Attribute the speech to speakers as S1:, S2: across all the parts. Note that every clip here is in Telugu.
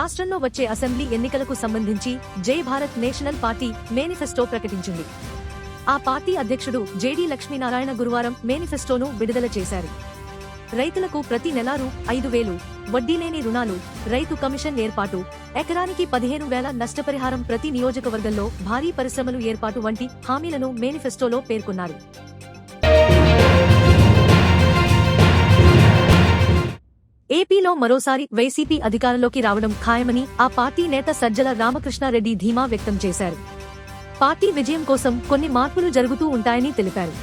S1: రాష్ట్రంలో వచ్చే అసెంబ్లీ ఎన్నికలకు సంబంధించి జై భారత్ నేషనల్ పార్టీ మేనిఫెస్టో ప్రకటించింది. ఆ పార్టీ అధ్యక్షుడు జేడీ లక్ష్మీనారాయణ గురువారం మేనిఫెస్టోను విడుదల చేశారు. రైతులకు ప్రతి నెలా రూ. 5,000 వడ్డీలేని రుణాలు, రైతు కమిషన్ ఏర్పాటు, ఎకరానికి 15,000 నష్టపరిహారం, ప్రతి నియోజకవర్గంలో భారీ పరిశ్రమలు ఏర్పాటు వంటి హామీలను మేనిఫెస్టోలో పేర్కొన్నారు. ఏపీలో మరోసారి వైసీపీ అధికారంలోకి రావడం ఖాయమని ఆ పార్టీ నేత సజ్జల రామకృష్ణారెడ్డి ధీమా వ్యక్తం చేశారు. పార్టీ విజయం కోసం కొన్ని మార్పులు జరుగుతూ ఉంటాయని తెలిపారు.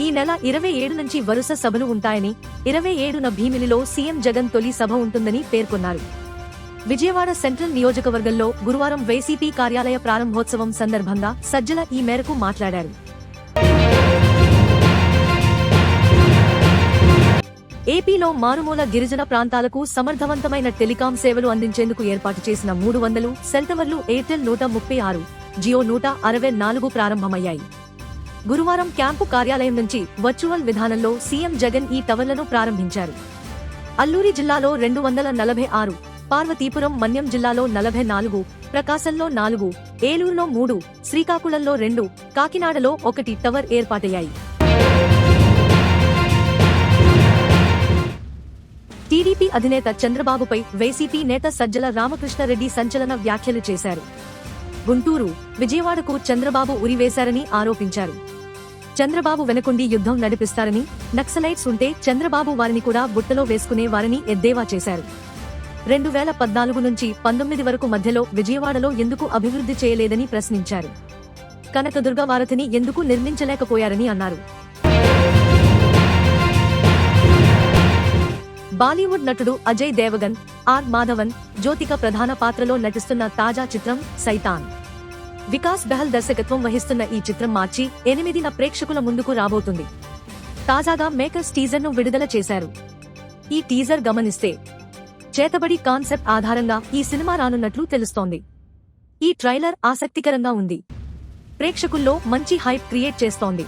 S1: ఈ నెల 27 నుంచి వరుస సభలు ఉంటాయని, 27న భీమిలిలో సీఎం జగన్ తొలి సభ ఉంటుందని పేర్కొన్నారు. విజయవాడ సెంట్రల్ నియోజకవర్గంలో గురువారం వైసీపీ కార్యాలయ ప్రారంభోత్సవం సందర్భంగా సజ్జల ఈ మేరకు మాట్లాడారు. ఏపీలో మారుమూల గిరిజన ప్రాంతాలకు సమర్థవంతమైన టెలికాం సేవలు అందించేందుకు ఏర్పాటు చేసిన 300 సెల్ టవర్లు ఎయిర్టెల్ 136, జియో 164 ప్రారంభమయ్యాయి. గురువారం క్యాంపు కార్యాలయం నుంచి వర్చువల్ విధానంలో సీఎం జగన్ ఈ టవర్లను ప్రారంభించారు. అల్లూరి జిల్లాలో 246, పార్వతీపురం మన్యం జిల్లాలో 44, ప్రకాశంలో 4, ఏలూరులో 3, శ్రీకాకుళంలో 2, కాకినాడలో 1 టవర్ ఏర్పాటయ్యాయి. టీడీపీ అధినేత చంద్రబాబుపై వైసీపీ నేత సజ్జల రామకృష్ణారెడ్డి సంచలన వ్యాఖ్యలు చేశారు. గుంటూరు, విజయవాడకు చంద్రబాబు ఉరివేశారని ఆరోపించారు. చంద్రబాబు వెనకుండి యుద్ధం నడిపిస్తారని, నక్సలైట్స్ ఉంటే చంద్రబాబు వారిని కూడా బుట్టలో వేసుకునేవారని ఎద్దేవా చేశారు. 2014 నుంచి 19 వరకు మధ్యలో విజయవాడలో ఎందుకు అభివృద్ధి చేయలేదని ప్రశ్నించారు. కనకదుర్గ వారధిని ఎందుకు నిర్మించలేకపోయారని అన్నారు. బాలీవుడ్ నటుడు అజయ్ దేవగన్, ఆర్ మాధవన్, జ్యోతిక ప్రధాన పాత్రలో నటిస్తున్న తాజా చిత్రం సైతాన్. వికాస్ బెహల్ దర్శకత్వం వహిస్తున్న ఈ చిత్రం మార్చి 8న ప్రేక్షకుల ముందుకు రాబోతుంది. తాజాగా మేకర్స్ టీజర్ను విడుదల చేశారు. ఈ టీజర్ గమనిస్తే చేతబడి కాన్సెప్ట్ ఆధారంగా ఈ సినిమా రానున్నట్లు తెలుస్తోంది. ఈ ట్రైలర్ ఆసక్తికరంగా ఉంది. ప్రేక్షకుల్లో మంచి హైప్ క్రియేట్ చేస్తోంది.